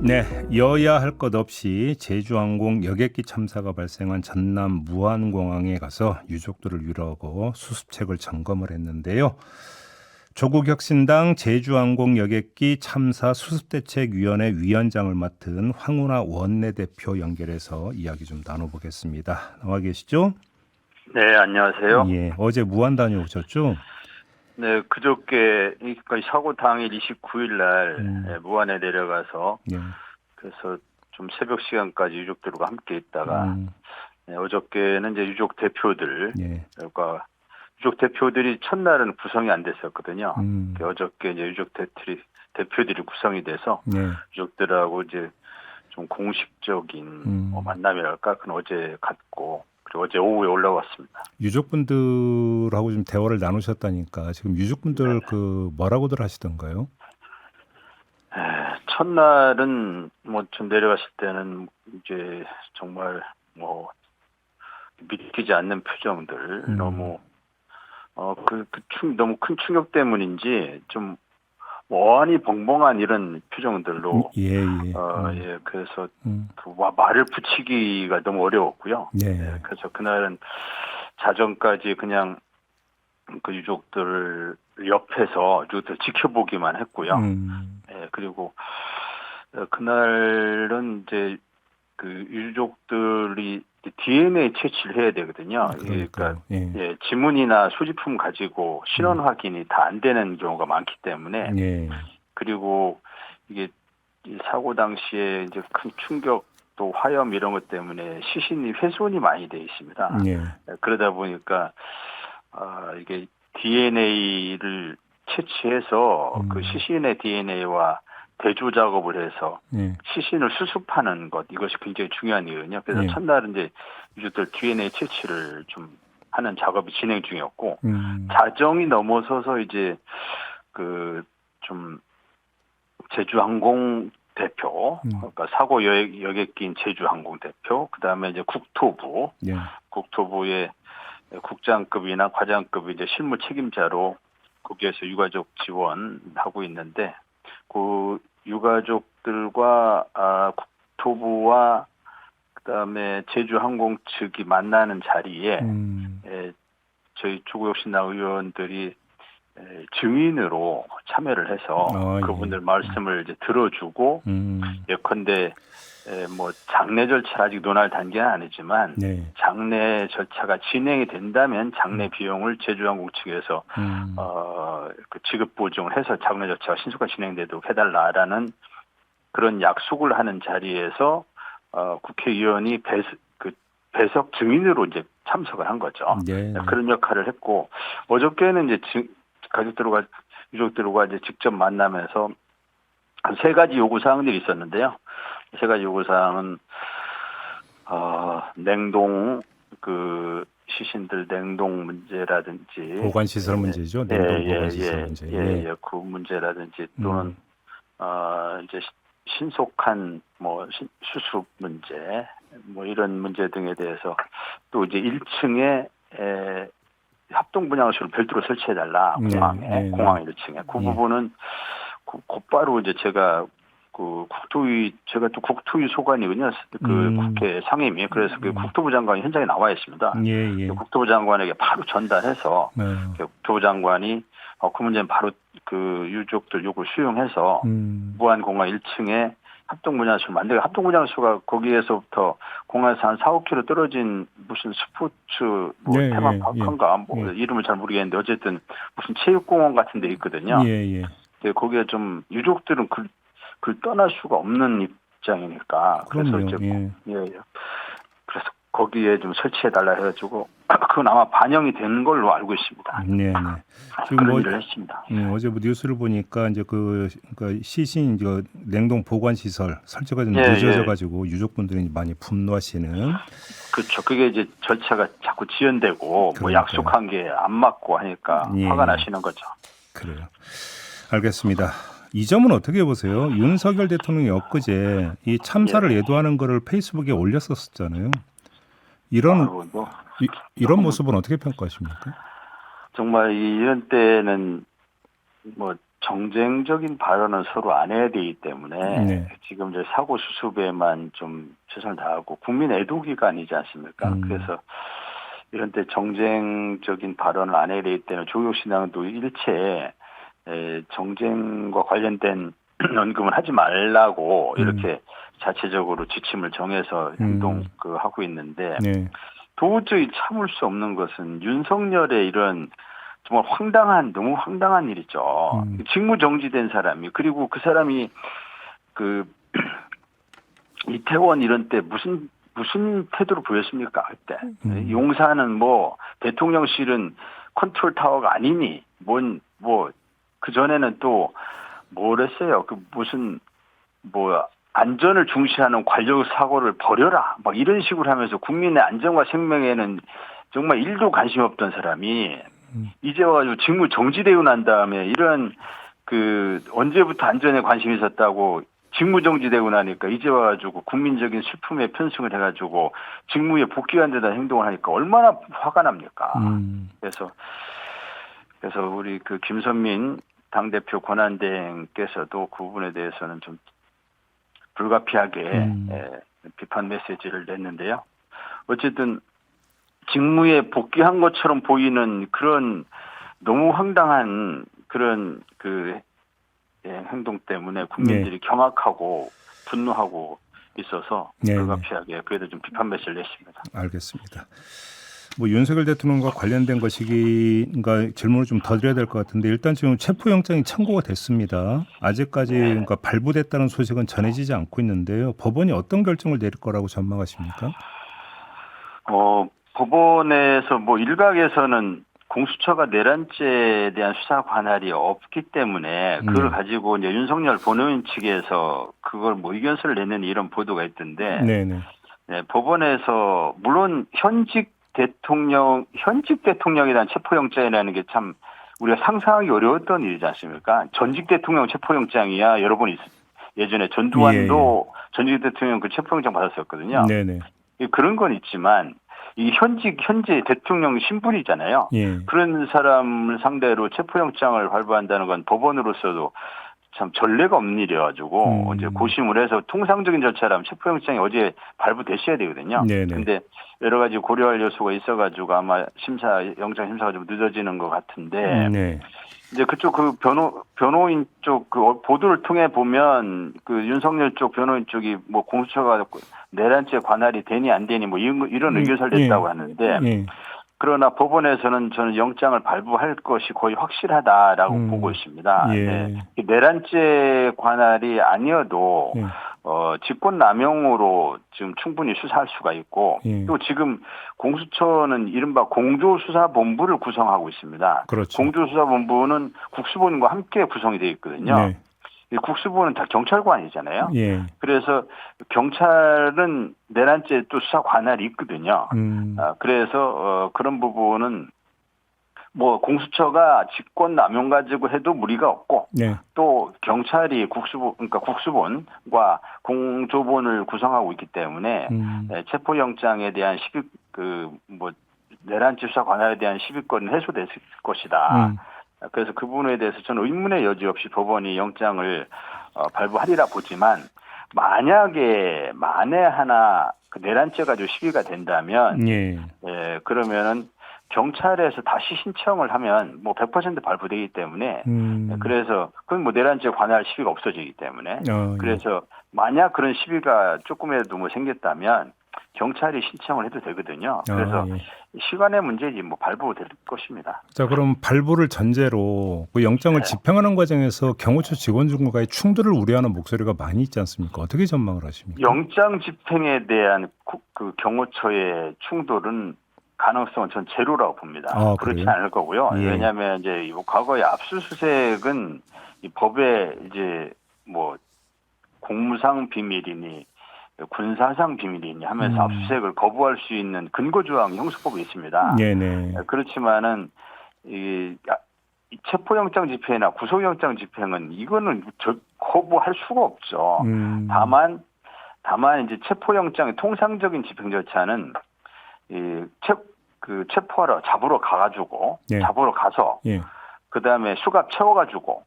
네, 여야 할 것 없이 제주항공 여객기 참사가 발생한 전남 무안공항에 가서 유족들을 위로하고 수습책을 점검을 했는데요. 조국혁신당 제주항공 여객기 참사 수습대책위원회 위원장을 맡은 황운하 원내대표 연결해서 이야기 좀 나눠보겠습니다. 나와 계시죠? 네, 안녕하세요. 예, 어제 무안 다녀오셨죠? 네, 그저께 그러니까 사고 당일 29일 날 무안에 내려가서 예, 그래서 좀 새벽 시간까지 유족들과 함께 있다가 음, 어저께는 이제 유족 대표들 예, 그러니까 유족 대표들이 첫날은 구성이 안 됐었거든요. 어저께 이제 대표들이 구성이 돼서 예, 유족들하고 이제 좀 공식적인 만남이랄까 그건 어제 갔고 그리고 어제 오후에 올라왔습니다. 유족분들하고 좀 대화를 나누셨다니까 지금 유족분들 그 뭐라고들 하시던가요? 첫날은 뭐 좀 내려갔을 때는 이제 정말 뭐 믿기지 않는 표정들 너무 너무 큰 충격 때문인지 좀 어안이 벙벙한 이런 표정들로 예, 예. 예 그래서 말을 붙이기가 너무 어려웠고요. 네. 예, 그래서 그날은 자정까지 그냥 그 유족들 옆에서 유족들 지켜보기만 했고요. 예, 그리고 그날은 이제 그 유족들이 DNA 채취를 해야 되거든요. 그러니까 예, 지문이나 소지품 가지고 신원 확인이 다 안 되는 경우가 많기 때문에 예. 그리고 이게 이 사고 당시에 이제 큰 충격 또 화염 이런 것 때문에 시신이 훼손이 많이 돼 있습니다. 예. 그러다 보니까 이게 DNA를 채취해서 그 시신의 DNA와 대조 작업을 해서 시신을 수습하는 것 이것이 굉장히 중요한 일이거든요. 그래서 첫날은 이제 유족들 DNA 채취를 좀 하는 작업이 진행 중이었고 자정이 넘어서서 이제 그 좀 제주항공 대표 그러니까 사고 여객기인 제주항공 대표 그다음에 이제 국토부의 국장급이나 과장급이 이제 실무 책임자로 거기에서 유가족 지원하고 있는데 그 유가족들과 국토부와 그다음에 제주항공 측이 만나는 자리에 저희 조국혁신당 의원들이 증인으로 참여를 해서 그분들 말씀을 이제 들어주고 예컨대 뭐 장례 절차 아직 논할 단계는 아니지만 장례 절차가 진행이 된다면 장례 비용을 제주항공 측에서 그 지급 보증을 해서 장례 절차가 신속하게 진행되도록 해달라라는 그런 약속을 하는 자리에서 국회의원이 배석 증인으로 이제 참석을 한 거죠. 그런 역할을 했고 어저께는 이제 유족들과 이제 직접 만나면서 한 세 가지 요구 사항들이 있었는데요. 세 가지 요구 사항은 냉동 시신들 냉동 문제라든지 보관 시설 문제죠. 냉동 보관 시설 문제. 그 문제라든지 또는 이제 신속한 뭐 수습 문제 뭐 이런 문제 등에 대해서 또 이제 1층에 합동 분향소를 별도로 설치해달라 공항 1층에 그 부분은 곧바로 이제 제가 제가 또 국토위 소관이거든요. 국회 상임위. 그래서 국토부 장관이 현장에 나와 있습니다. 국토부 장관에게 바로 전달해서 국토부 장관이 그 문제는 바로 그 유족들 요구를 수용해서 무안공항 1층에 합동분향소를 만들고 합동분향소가 거기에서부터 공항에서 한 4, 5km 떨어진 무슨 스포츠 테마파크인가 이름을 잘 모르겠는데 어쨌든 무슨 체육공원 같은 데 있거든요. 거기에 좀 유족들은 그걸 떠날 수가 없는 입장이니까 그래서 이제 그래서 거기에 좀 설치해달라 해가지고 그건 아마 반영이 된 걸로 알고 있습니다. 지금 그런 일을 했습니다. 어제 뭐 뉴스를 보니까 이제 그러니까 시신 냉동 보관 시설 설치가 좀 늦어져가지고 유족분들이 많이 분노하시는. 그렇죠. 그게 이제 절차가 자꾸 지연되고 뭐 약속한 게 안 맞고 하니까 화가 나시는 거죠. 그래요. 알겠습니다. 이 점은 어떻게 보세요? 윤석열 대통령이 엊그제 이 참사를 예도하는 거를 페이스북에 올렸었잖아요. 이런 모습은 어떻게 평가하십니까? 정말 이런 때는 뭐 정쟁적인 발언은 서로 안 해야 되기 때문에 네. 지금 이제 사고 수습에만 좀 최선을 다하고 국민 애도 기간이지 않습니까? 그래서 이런 때 정쟁적인 발언을 안 해야 되기 때문에 조국신당도 일체 정쟁과 관련된 언급은 하지 말라고 이렇게 자체적으로 지침을 정해서 행동 하고 있는데 네. 도저히 참을 수 없는 것은 윤석열의 이런 정말 너무 황당한 일이죠. 직무 정지된 사람이, 그리고 그 사람이 그 이태원 이런 때 무슨 태도를 보였습니까? 그때 용산은 뭐 대통령실은 컨트롤 타워가 아니니 그 전에는 또 뭐랬어요? 그 무슨 안전을 중시하는 관료 사고를 버려라 막 이런 식으로 하면서 국민의 안전과 생명에는 정말 1도 관심 없던 사람이 이제 와가지고 직무 정지되고 난 다음에 이런 언제부터 안전에 관심이 있었다고 직무 정지되고 나니까 이제 와가지고 국민적인 슬픔에 편승을 해가지고 직무에 복귀한 데다 행동을 하니까 얼마나 화가 납니까? 그래서 우리 김선민 당대표 권한대행께서도 그 부분에 대해서는 좀 불가피하게 비판 메시지를 냈는데요. 어쨌든 직무에 복귀한 것처럼 보이는 그런 너무 황당한 그런 행동 때문에 국민들이 경악하고 분노하고 있어서 불가피하게 그래도 좀 비판 메시지를 냈습니다. 알겠습니다. 윤석열 대통령과 관련된 것이기인가 질문을 좀 더 드려야 될 것 같은데 일단 지금 체포영장이 청구가 됐습니다. 아직까지 그러니까 발부됐다는 소식은 전해지지 않고 있는데요. 법원이 어떤 결정을 내릴 거라고 전망하십니까? 법원에서 일각에서는 공수처가 내란죄에 대한 수사 관할이 없기 때문에 그걸 가지고 이제 윤석열 본인 측에서 그걸 의견서를 내는 이런 보도가 있던데 법원에서 물론 현직 대통령에 대한 체포영장이라는 게 참 우리가 상상하기 어려웠던 일이지 않습니까? 전직 대통령 체포영장이야 여러 번 예전에 전두환도 전직 대통령 그 체포영장 받았었거든요. 그런 건 있지만 이 현재 대통령 신분이잖아요. 그런 사람을 상대로 체포영장을 발부한다는 건 법원으로서도 참 전례가 없는 일이어가지고 이제 고심을 해서 통상적인 절차라면 체포영장이 어제 발부되셔야 되거든요. 근데 여러 가지 고려할 요소가 있어가지고 아마 영장 심사가 좀 늦어지는 것 같은데 이제 그쪽 변호인 쪽 보도를 통해 보면 윤석열 쪽 변호인 쪽이 공수처가 내란죄 관할이 되니 안 되니 이런 의견서를 냈다고 하는데 그러나 법원에서는 저는 영장을 발부할 것이 거의 확실하다라고 보고 있습니다. 내란죄 관할이 아니어도 직권남용으로 지금 충분히 수사할 수가 있고 또 지금 공수처는 이른바 공조수사본부를 구성하고 있습니다. 공조수사본부는 국수본과 함께 구성이 되어 있거든요. 국수본은 다 경찰관이잖아요. 그래서 경찰은 내란죄 또 수사 관할이 있거든요. 그래서 그런 부분은 공수처가 직권 남용 가지고 해도 무리가 없고 또 경찰이 국수본과 공조본을 구성하고 있기 때문에 체포영장에 대한 내란죄 수사 관할에 대한 시비권은 해소될 것이다. 그래서 그 부분에 대해서 저는 의문의 여지 없이 법원이 영장을 발부하리라 보지만 만에 하나 내란죄 가지고 시비가 된다면 그러면은 경찰에서 다시 신청을 하면 100% 발부되기 때문에 그래서 그건 내란죄 관할 시비가 없어지기 때문에 그래서 만약 그런 시비가 조금이라도 생겼다면 경찰이 신청을 해도 되거든요. 그래서 시간의 문제지 발부될 것입니다. 자, 그럼 발부를 전제로 영장을 집행하는 과정에서 경호처 직원들과의 충돌을 우려하는 목소리가 많이 있지 않습니까? 어떻게 전망을 하십니까? 영장 집행에 대한 경호처의 충돌은 가능성은 전 제로라고 봅니다. 그렇지 않을 거고요. 왜냐하면 이제 과거의 압수수색은 이 법에 이제 공무상 비밀이니 군사상 비밀이니 하면서 압수수색을 거부할 수 있는 근거조항이 형사법에 있습니다. 그렇지만은 이 체포영장 집행이나 구속영장 집행은 이거는 거부할 수가 없죠. 다만 이제 체포영장의 통상적인 집행 절차는 체포하러 잡으러 가서 그 다음에 수갑 채워가지고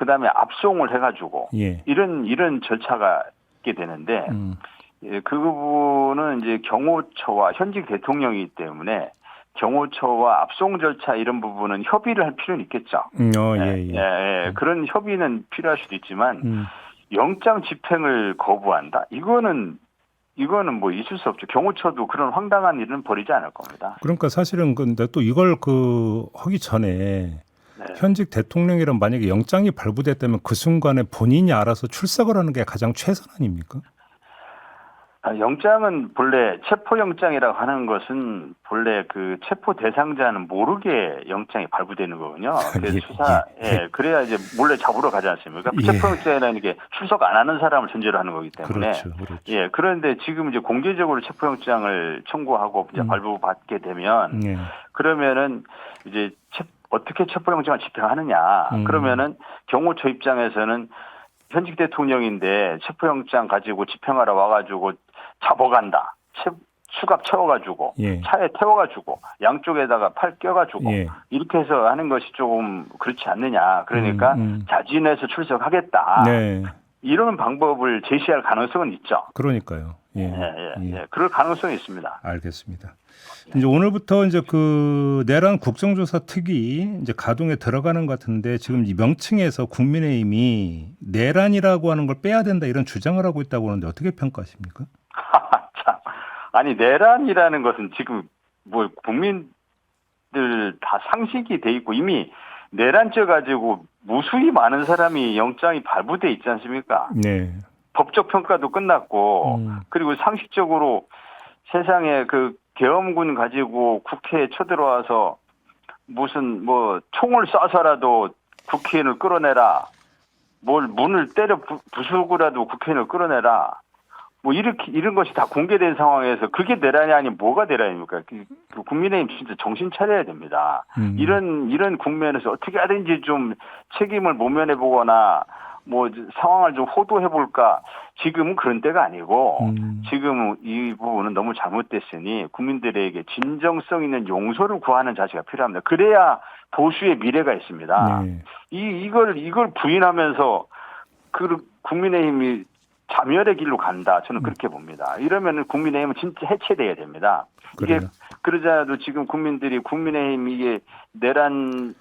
그다음에 압송을 해가지고 예. 이런 절차가 있게 되는데 예, 그 부분은 이제 경호처와 현직 대통령이기 때문에 경호처와 압송 절차 이런 부분은 협의를 할 필요는 있겠죠. 그런 협의는 필요할 수도 있지만 영장 집행을 거부한다. 이거는 뭐 있을 수 없죠. 경호처도 그런 황당한 일은 벌이지 않을 겁니다. 그러니까 사실은 근데 또 이걸 하기 전에 네. 현직 대통령이란 만약에 영장이 발부됐다면 그 순간에 본인이 알아서 출석을 하는 게 가장 최선 아닙니까? 영장은 본래 체포영장이라고 하는 것은 본래 그 체포 대상자는 모르게 영장이 발부되는 거군요. 그래서 그래야 이제 몰래 잡으러 가지 않습니까? 체포영장이라는 게 출석 안 하는 사람을 전제로 하는 거기 때문에. 그렇죠. 예, 그런데 지금 이제 공개적으로 체포영장을 청구하고 이제 발부받게 되면 그러면은 이제 어떻게 체포영장을 집행하느냐? 그러면은 경호처 입장에서는 현직 대통령인데 체포영장 가지고 집행하러 와가지고 잡아간다. 수갑 채워가지고 차에 태워가지고 양쪽에다가 팔 껴가지고 이렇게 해서 하는 것이 조금 그렇지 않느냐. 그러니까 자진해서 출석하겠다. 이런 방법을 제시할 가능성은 있죠. 그러니까요. 그럴 가능성이 있습니다. 알겠습니다. 이제 오늘부터 이제 그 내란 국정조사 특위 이제 가동에 들어가는 것 같은데 지금 이 명칭에서 국민의힘이 내란이라고 하는 걸 빼야 된다 이런 주장을 하고 있다고 하는데 어떻게 평가하십니까? 참. 아니 내란이라는 것은 지금 뭐 국민들 다 상식이 돼 있고 이미 내란죄 가지고 무수히 많은 사람이 영장이 발부돼 있지 않습니까? 네. 법적 평가도 끝났고 그리고 상식적으로 세상에 그 계엄군 가지고 국회에 쳐들어와서 무슨 뭐 총을 쏴서라도 국회의원을 끌어내라. 뭘 문을 때려 부수고라도 국회의원을 끌어내라. 뭐 이런 것이 다 공개된 상황에서 그게 내란이 아니면 뭐가 내란입니까? 그 국민의힘 진짜 정신 차려야 됩니다. 이런 국면에서 어떻게 하든지 좀 책임을 모면해 보거나 뭐 상황을 좀 호도해 볼까. 지금은 그런 때가 아니고 지금 이 부분은 너무 잘못됐으니 국민들에게 진정성 있는 용서를 구하는 자세가 필요합니다. 그래야 보수의 미래가 있습니다. 이걸 부인하면서 국민의힘이 자멸의 길로 간다. 저는 그렇게 봅니다. 이러면 국민의힘은 진짜 해체돼야 됩니다. 이게 그러자도 지금 국민들이 국민의힘 이게 내란을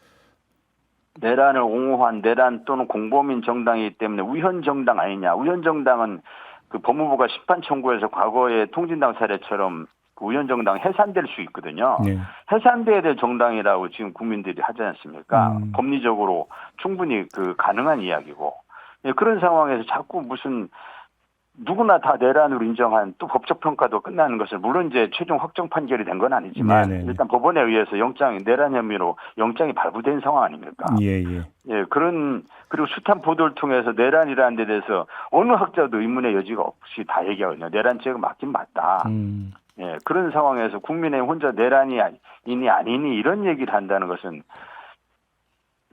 옹호한 내란 또는 공범인 정당이기 때문에 우현 정당 아니냐. 우현 정당은 그 법무부가 심판 청구해서 과거의 통진당 사례처럼 그 우현 정당 해산될 수 있거든요. 해산돼야 될 정당이라고 지금 국민들이 하지 않습니까? 법리적으로 충분히 그 가능한 이야기고. 그런 상황에서 자꾸 무슨 누구나 다 내란으로 인정한 또 법적 평가도 끝나는 것을 물론 이제 최종 확정 판결이 된 건 아니지만 일단 법원에 의해서 내란 혐의로 영장이 발부된 상황 아닙니까? 그리고 숱한 보도를 통해서 내란이라는 데 대해서 어느 학자도 의문의 여지가 없이 다 얘기하거든요. 내란죄가 맞긴 맞다. 그런 상황에서 국민의힘 혼자 내란이 아니니 이런 얘기를 한다는 것은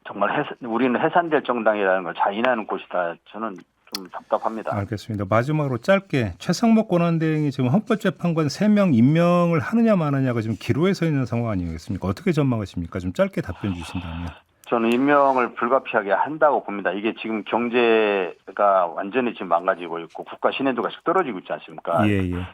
정말 우리는 해산될 정당이라는 걸 자인하는 곳이다. 저는 좀 답답합니다. 알겠습니다. 마지막으로 짧게 최상목 권한대행이 지금 헌법재판관 3명 임명을 하느냐 마느냐가 지금 기로에 서 있는 상황 아니겠습니까? 어떻게 전망하십니까? 좀 짧게 답변 주신다면. 저는 임명을 불가피하게 한다고 봅니다. 이게 지금 경제가 완전히 지금 망가지고 있고 국가 신뢰도가 씩 떨어지고 있지 않습니까?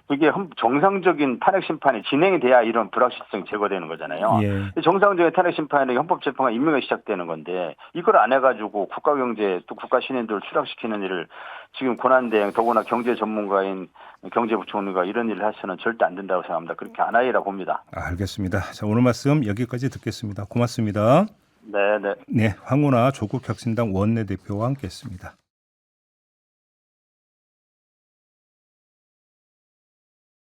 그게 정상적인 탄핵 심판이 진행이 돼야 이런 불확실성이 제거되는 거잖아요. 정상적인 탄핵 심판이 헌법재판관 임명이 시작되는 건데 이걸 안 해가지고 국가 경제 또 국가 신뢰도를 추락시키는 일을 지금 권한대행 더구나 경제 전문가인 경제부총리가 이런 일을 해서는 절대 안 된다고 생각합니다. 그렇게 안 하리라 봅니다. 알겠습니다. 자, 오늘 말씀 여기까지 듣겠습니다. 고맙습니다. 네, 황운하 조국혁신당 원내대표와 함께했습니다.